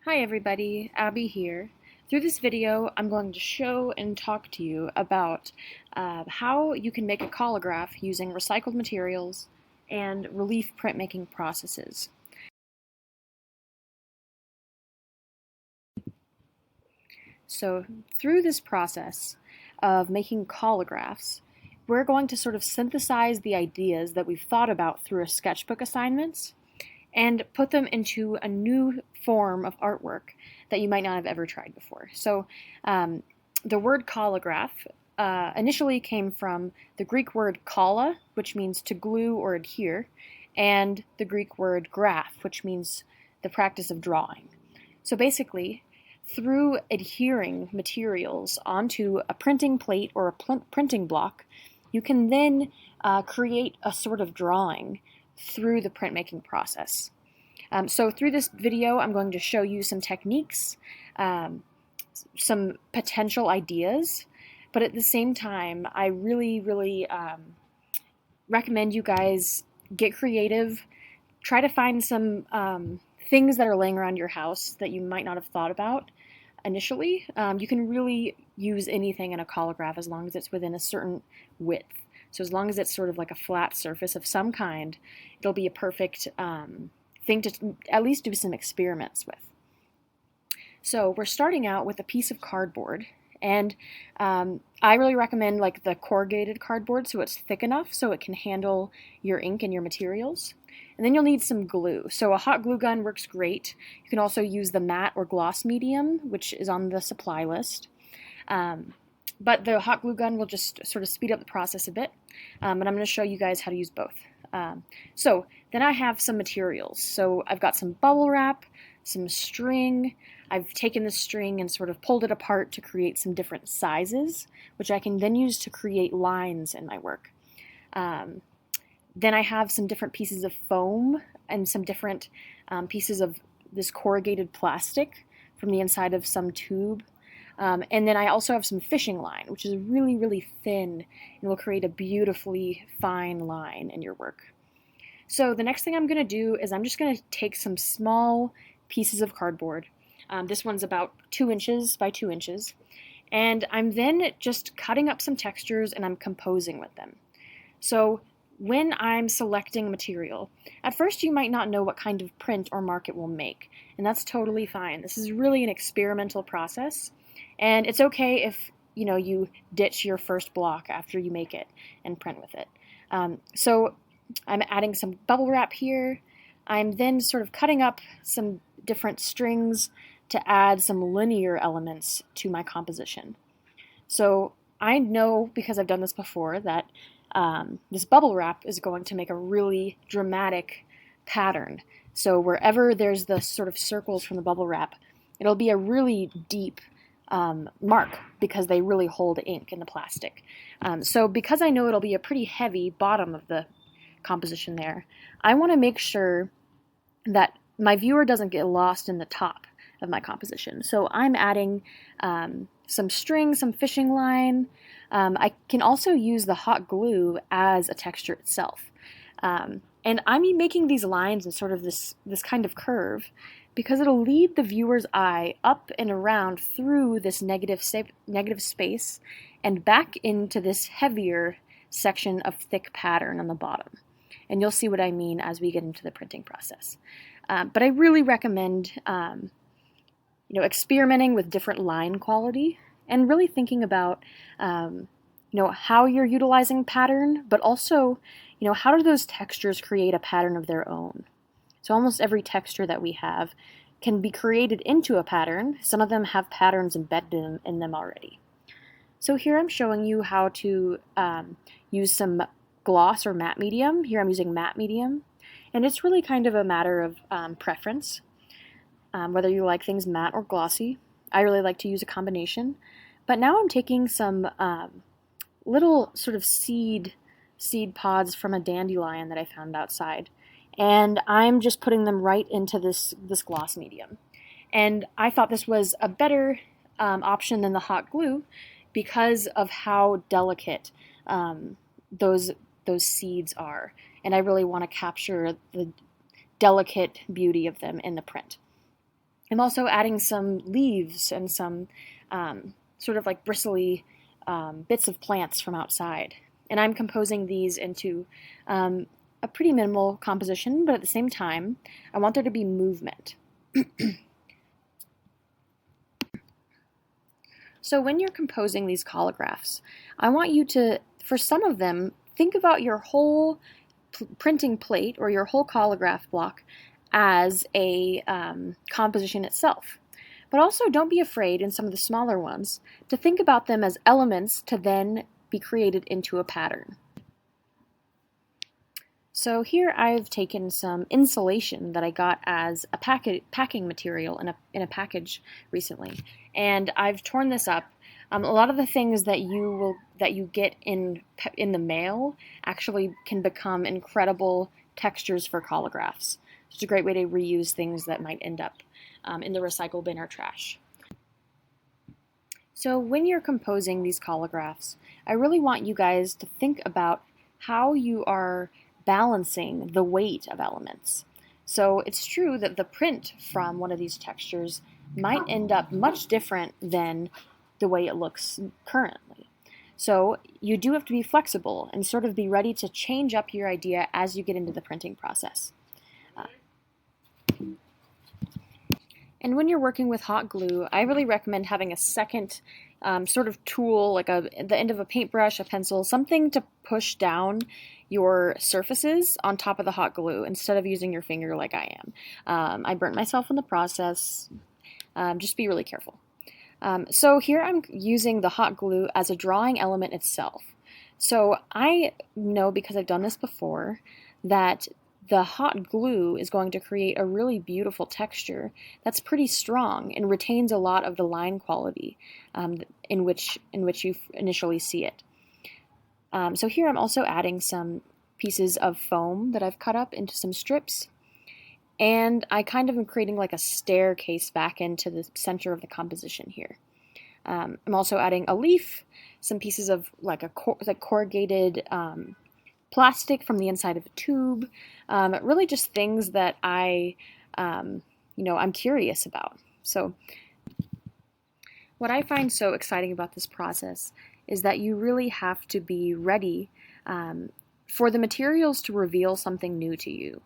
Hi everybody, Abby here. Through this video, I'm going to show and talk to you about how you can make a collagraph using recycled materials and relief printmaking processes. So through this process of making collagraphs, we're going to sort of synthesize the ideas that we've thought about through our sketchbook assignments and put them into a new form of artwork that you might not have ever tried before. So the word collagraph initially came from the Greek word kalla, which means to glue or adhere, and the Greek word graph, which means the practice of drawing. So basically, through adhering materials onto a printing plate or a printing block, you can then create a sort of drawing through the printmaking process. So through this video, I'm going to show you some techniques, some potential ideas, but at the same time, I really recommend you guys get creative. Try to find some things that are laying around your house that you might not have thought about initially. You can really use anything in a collagraph as long as it's within a certain width. So as long as it's sort of like a flat surface of some kind, it'll be a perfect thing to at least do some experiments with. So we're starting out with a piece of cardboard, and I really recommend like the corrugated cardboard so it's thick enough so it can handle your ink and your materials. And then you'll need some glue. So a hot glue gun works great. You can also use the matte or gloss medium, which is on the supply list. But the hot glue gun will just sort of speed up the process a bit, and I'm going to show you guys how to use both. So then I have some materials. So I've got some bubble wrap, some string. I've taken the string and sort of pulled it apart to create some different sizes, which I can then use to create lines in my work. Then I have some different pieces of foam and some different pieces of this corrugated plastic from the inside of some tube. And then I also have some fishing line, which is really thin and will create a beautifully fine line in your work. So the next thing I'm going to do is I'm just going to take some small pieces of cardboard. This one's about 2 inches by 2 inches. And I'm then just cutting up some textures and I'm composing with them. So when I'm selecting material, at first you might not know what kind of print or mark it will make, and that's totally fine. This is really an experimental process. And it's okay if you ditch your first block after you make it and print with it. So I'm adding some bubble wrap here. I'm then sort of cutting up some different strings to add some linear elements to my composition. So I know, because I've done this before, that this bubble wrap is going to make a really dramatic pattern. So wherever there's the sort of circles from the bubble wrap, it'll be a really deep mark because they really hold ink in the plastic. So because I know it'll be a pretty heavy bottom of the composition there, I want to make sure that my viewer doesn't get lost in the top of my composition. So I'm adding some string, some fishing line. I can also use the hot glue as a texture itself. And I'm making these lines in sort of this kind of curve because it'll lead the viewer's eye up and around through this negative space and back into this heavier section of thick pattern on the bottom. And you'll see what I mean as we get into the printing process. But I really recommend experimenting with different line quality and really thinking about how you're utilizing pattern, but also how do those textures create a pattern of their own. So almost every texture that we have can be created into a pattern. Some of them have patterns embedded in them already. So here I'm showing you how to use some gloss or matte medium. Here I'm using matte medium, and it's really kind of a matter of preference, whether you like things matte or glossy. I really like to use a combination. But now I'm taking some little sort of seed pods from a dandelion that I found outside, and I'm just putting them right into this gloss medium. And I thought this was a better option than the hot glue because of how delicate those seeds are, and I really want to capture the delicate beauty of them in the print. I'm also adding some leaves and some sort of like bristly bits of plants from outside. And I'm composing these into a pretty minimal composition, but at the same time, I want there to be movement. So when you're composing these collagraphs, I want you to, for some of them, think about your whole printing plate or your whole collagraph block as a composition itself. But also don't be afraid in some of the smaller ones to think about them as elements to then be created into a pattern. So here I've taken some insulation that I got as a packing material in a package recently, and I've torn this up. A lot of the things that you get in the mail actually can become incredible textures for collagraphs. It's a great way to reuse things that might end up in the recycle bin or trash. So when you're composing these collagraphs, I really want you guys to think about how you are balancing the weight of elements. So it's true that the print from one of these textures might end up much different than the way it looks currently. So you do have to be flexible and sort of be ready to change up your idea as you get into the printing process. And when you're working with hot glue, I really recommend having a second sort of tool, like the end of a paintbrush, a pencil, something to push down your surfaces on top of the hot glue instead of using your finger like I am. I burnt myself in the process. Just be really careful. So here I'm using the hot glue as a drawing element itself. So I know, because I've done this before, that the hot glue is going to create a really beautiful texture that's pretty strong and retains a lot of the line quality in which you initially see it. So here I'm also adding some pieces of foam that I've cut up into some strips, and I kind of am creating like a staircase back into the center of the composition here. I'm also adding a leaf, some pieces of like corrugated plastic from the inside of a tube, really just things that I'm curious about. So what I find so exciting about this process is that you really have to be ready for the materials to reveal something new to you.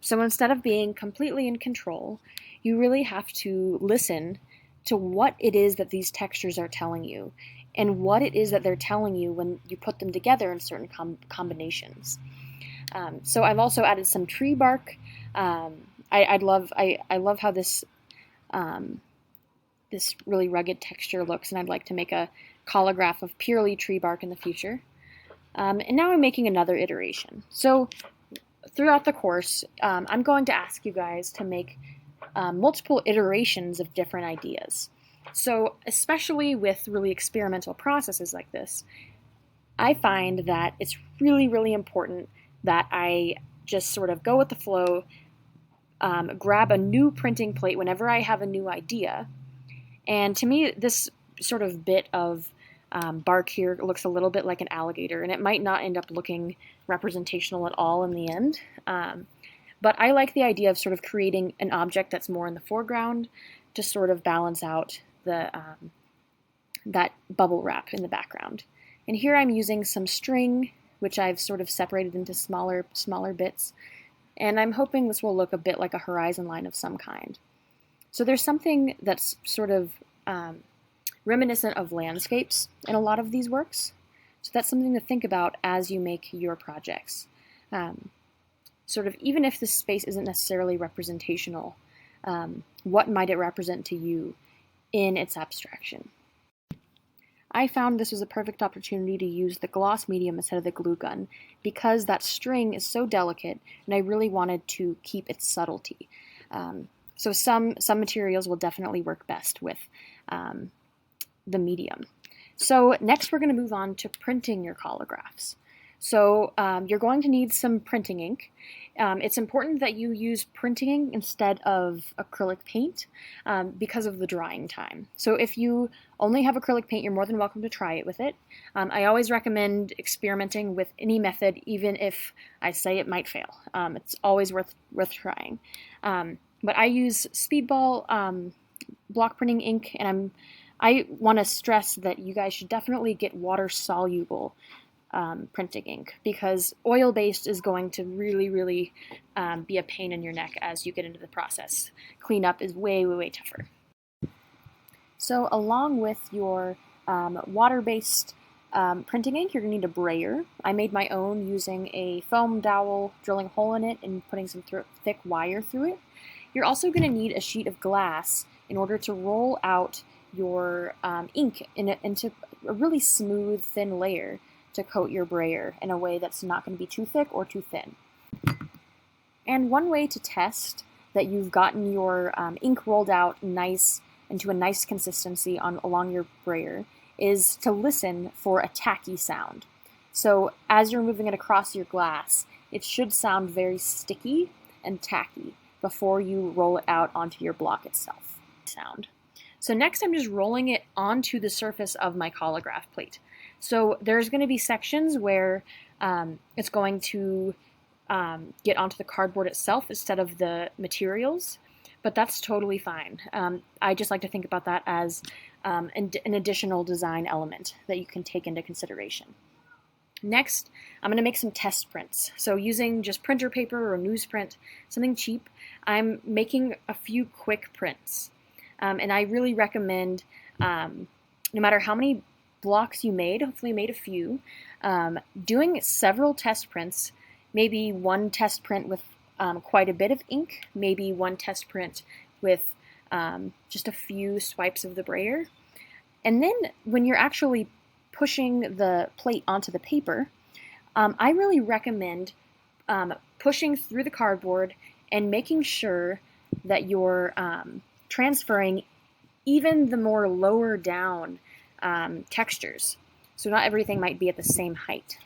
So instead of being completely in control, you really have to listen to what it is that these textures are telling you and what it is that they're telling you when you put them together in certain combinations. So I've also added some tree bark. I love how this this really rugged texture looks, and I'd like to make a collagraph of purely tree bark in the future. And now I'm making another iteration. So throughout the course, I'm going to ask you guys to make multiple iterations of different ideas. So especially with really experimental processes like this, I find that it's really, really important that I just sort of go with the flow, grab a new printing plate whenever I have a new idea. And to me, this sort of bit of bark here looks a little bit like an alligator, and it might not end up looking representational at all in the end. But I like the idea of sort of creating an object that's more in the foreground to sort of balance out that bubble wrap in the background. And here I'm using some string, which I've sort of separated into smaller bits, and I'm hoping this will look a bit like a horizon line of some kind. So there's something that's sort of reminiscent of landscapes in a lot of these works. So that's something to think about as you make your projects. Sort of, even if this space isn't necessarily representational, what might it represent to you in its abstraction? I found this was a perfect opportunity to use the gloss medium instead of the glue gun because that string is so delicate, and I really wanted to keep its subtlety. So some materials will definitely work best with the medium. So next we're going to move on to printing your collagraphs. So you're going to need some printing ink. It's important that you use printing ink instead of acrylic paint because of the drying time. So if you only have acrylic paint, you're more than welcome to try it with it. I always recommend experimenting with any method, even if I say it might fail. It's always worth trying. But I use Speedball block printing ink, and I want to stress that you guys should definitely get water-soluble printing ink, because oil-based is going to really be a pain in your neck as you get into the process. Cleanup is way tougher. So along with your water-based printing ink, you're going to need a brayer. I made my own using a foam dowel, drilling a hole in it, and putting some thick wire through it. You're also going to need a sheet of glass in order to roll out your ink into a really smooth, thin layer to coat your brayer in a way that's not going to be too thick or too thin. And one way to test that you've gotten your ink rolled out nice into a nice consistency along your brayer is to listen for a tacky sound. So as you're moving it across your glass, it should sound very sticky and tacky before you roll it out onto your block itself. So next I'm just rolling it onto the surface of my Collagraph plate. So there's going to be sections where it's going to get onto the cardboard itself instead of the materials, but that's totally fine. I just like to think about that as an additional design element that you can take into consideration. Next, I'm going to make some test prints. So using just printer paper or newsprint, something cheap, I'm making a few quick prints. And I really recommend, no matter how many blocks you made, hopefully you made a few, doing several test prints, maybe one test print with quite a bit of ink, maybe one test print with just a few swipes of the brayer. And then when you're actually pushing the plate onto the paper, I really recommend pushing through the cardboard and making sure that you're transferring even the more lower down textures. So not everything might be at the same height.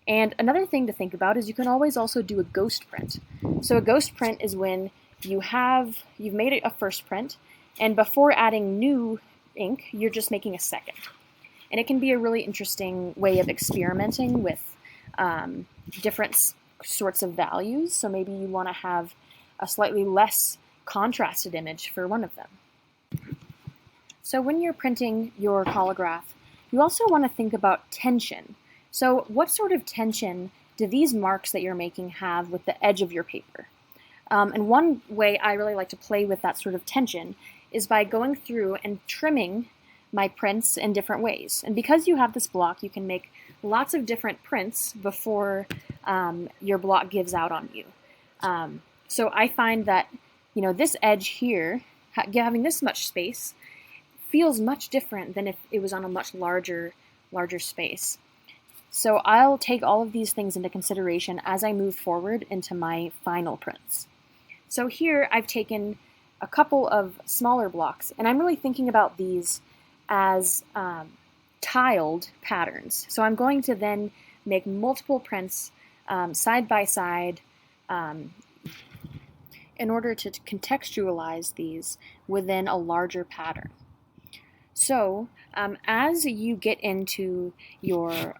And another thing to think about is you can always also do a ghost print. So a ghost print is when you've made a first print, and before adding new ink, you're just making a second. And it can be a really interesting way of experimenting with different sorts of values. So maybe you want to have a slightly less contrasted image for one of them. So when you're printing your Collagraph, you also want to think about tension. So what sort of tension do these marks that you're making have with the edge of your paper? And one way I really like to play with that sort of tension is by going through and trimming my prints in different ways. And because you have this block, you can make lots of different prints before your block gives out on you. So I find that, this edge here, having this much space, feels much different than if it was on a much larger space. So I'll take all of these things into consideration as I move forward into my final prints. So here I've taken a couple of smaller blocks, and I'm really thinking about these as tiled patterns. So I'm going to then make multiple prints side by side in order to contextualize these within a larger pattern. So as you get into your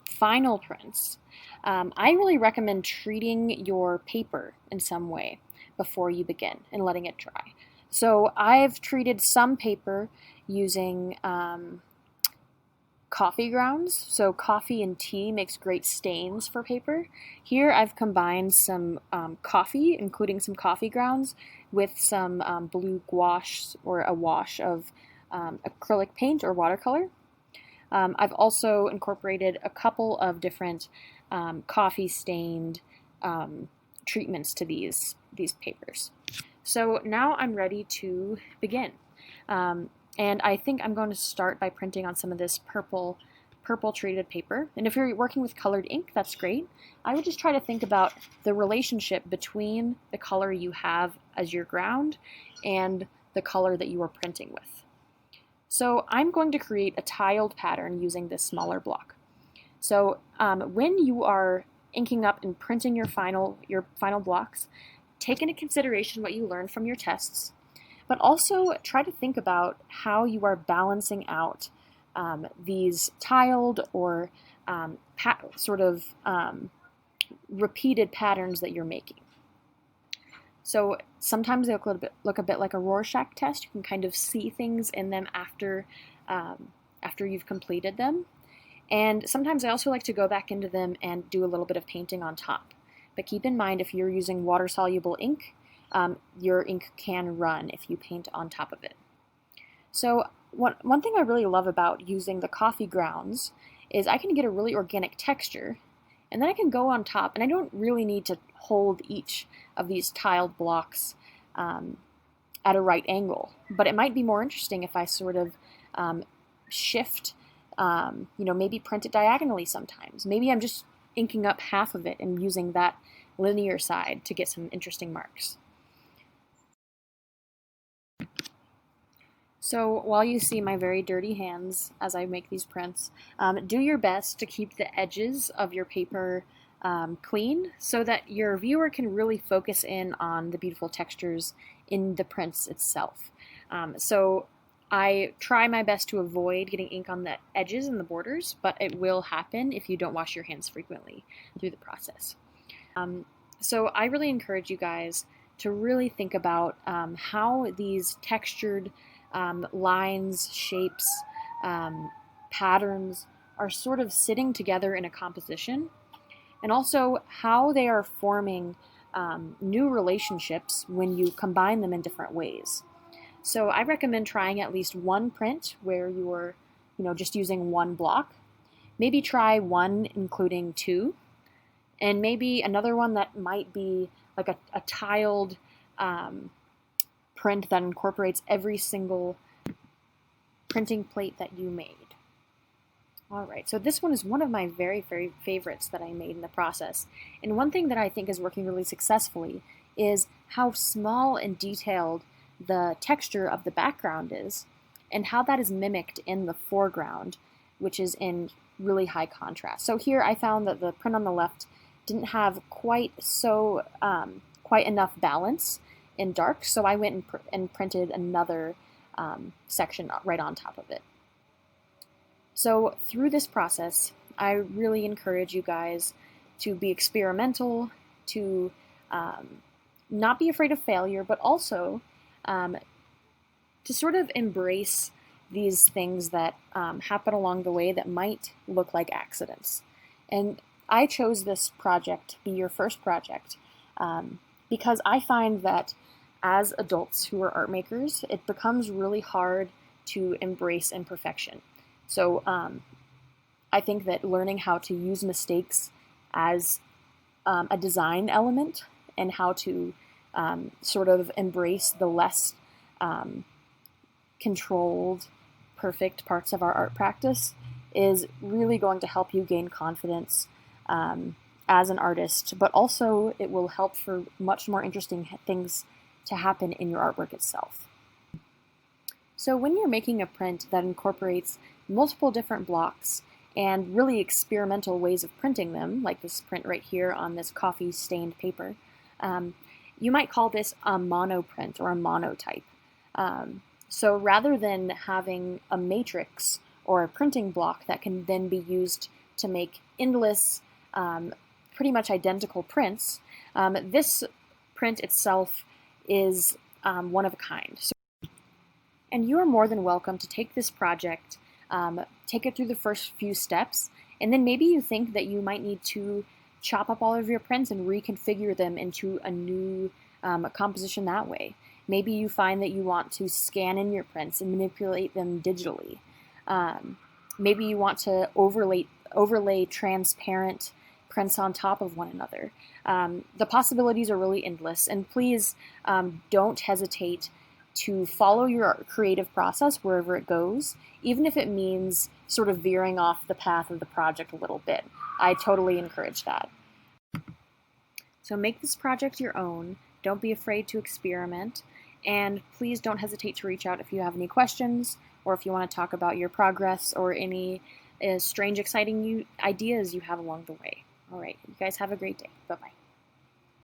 final prints, I really recommend treating your paper in some way before you begin and letting it dry. So I've treated some paper using coffee grounds. So coffee and tea makes great stains for paper. Here I've combined some coffee, including some coffee grounds, with some blue gouache or a wash of acrylic paint or watercolor. I've also incorporated a couple of different coffee-stained treatments to these papers. So now I'm ready to begin. And I think I'm going to start by printing on some of this purple treated paper. And if you're working with colored ink, that's great. I would just try to think about the relationship between the color you have as your ground and the color that you are printing with. So I'm going to create a tiled pattern using this smaller block. So when you are inking up and printing your final blocks, take into consideration what you learned from your tests, but also try to think about how you are balancing out these tiled or repeated patterns that you're making. So sometimes they look a bit like a Rorschach test. You can kind of see things in them after you've completed them. And sometimes I also like to go back into them and do a little bit of painting on top. But keep in mind, if you're using water-soluble ink, your ink can run if you paint on top of it. So one thing I really love about using the coffee grounds is I can get a really organic texture, and then I can go on top, and I don't really need to hold each of these tiled blocks at a right angle. But it might be more interesting if I sort of shift, maybe print it diagonally sometimes. Maybe I'm just inking up half of it and using that linear side to get some interesting marks. So while you see my very dirty hands as I make these prints, do your best to keep the edges of your paper clean so that your viewer can really focus in on the beautiful textures in the prints itself. So I try my best to avoid getting ink on the edges and the borders, but it will happen if you don't wash your hands frequently through the process. So I really encourage you guys to really think about how these textured lines, shapes, patterns are sort of sitting together in a composition, and also how they are forming new relationships when you combine them in different ways. So I recommend trying at least one print where you're just using one block. Maybe try one including two, and maybe another one that might be like a tiled print that incorporates every single printing plate that you made. All right, so this one is one of my very, very favorites that I made in the process. And one thing that I think is working really successfully is how small and detailed the texture of the background is and how that is mimicked in the foreground, which is in really high contrast. So here I found that the print on the left didn't have quite enough balance in dark, so I went and printed another section right on top of it. So through this process, I really encourage you guys to be experimental, to not be afraid of failure, but also to sort of embrace these things that happen along the way that might look like accidents. And I chose this project to be your first project because I find that as adults who are art makers, it becomes really hard to embrace imperfection. So I think that learning how to use mistakes as a design element and how to sort of embrace the less controlled, perfect parts of our art practice is really going to help you gain confidence as an artist, but also it will help for much more interesting things to happen in your artwork itself. So when you're making a print that incorporates multiple different blocks and really experimental ways of printing them, like this print right here on this coffee-stained paper, you might call this a monoprint or a monotype. So rather than having a matrix or a printing block that can then be used to make endless, pretty much identical prints, this print itself is one of a kind. And you are more than welcome to take this project, take it through the first few steps, and then maybe you think that you might need to chop up all of your prints and reconfigure them into a new composition that way. Maybe you find that you want to scan in your prints and manipulate them digitally. Maybe you want to overlay transparent prints on top of one another. The possibilities are really endless, and please don't hesitate to follow your creative process wherever it goes, even if it means sort of veering off the path of the project a little bit. I totally encourage that. So make this project your own. Don't be afraid to experiment, and please don't hesitate to reach out if you have any questions or if you want to talk about your progress or any strange, exciting ideas you have along the way. All right, you guys have a great day. Bye-bye.